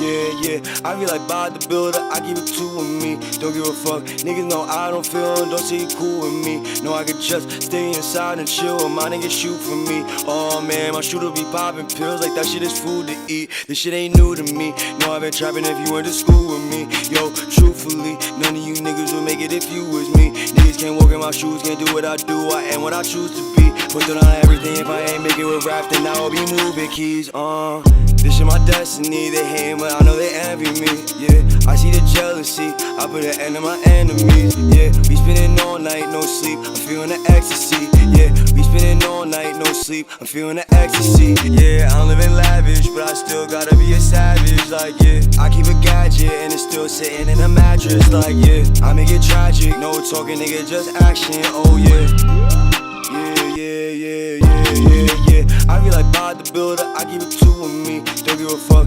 yeah. I be like Bob the Builder, I keep it two with me. Don't give a fuck, niggas know I don't feel them, don't say you cool with me. No, I could just stay inside and chill, my niggas shoot for me. Oh man, my shooter be popping pills like that shit is food to eat. This shit ain't new to me, no, I've been trapping if you went to school with me. Yo, truthfully, none of you niggas would make it if you was me. Niggas can't walk in my shoes, can't do what I do, I am what I choose to be. Put it on everything, if I ain't make it with rap, then I will be moving keys, This shit my destiny, they hate but I know they envy me, yeah. I see the jealousy, I put an end to my enemies, yeah. We spending all night, no sleep, I'm feeling the ecstasy, yeah. We spending all night, no sleep, I'm feeling the ecstasy, yeah. I'm living lavish, but I still gotta be a savage, like, yeah. I keep a gadget, and it's still sitting in a mattress, like, yeah. I make it tragic, no talking, nigga, just action, oh yeah. Yeah. I be like Bob the Builder, I keep it two with me. Don't give a fuck.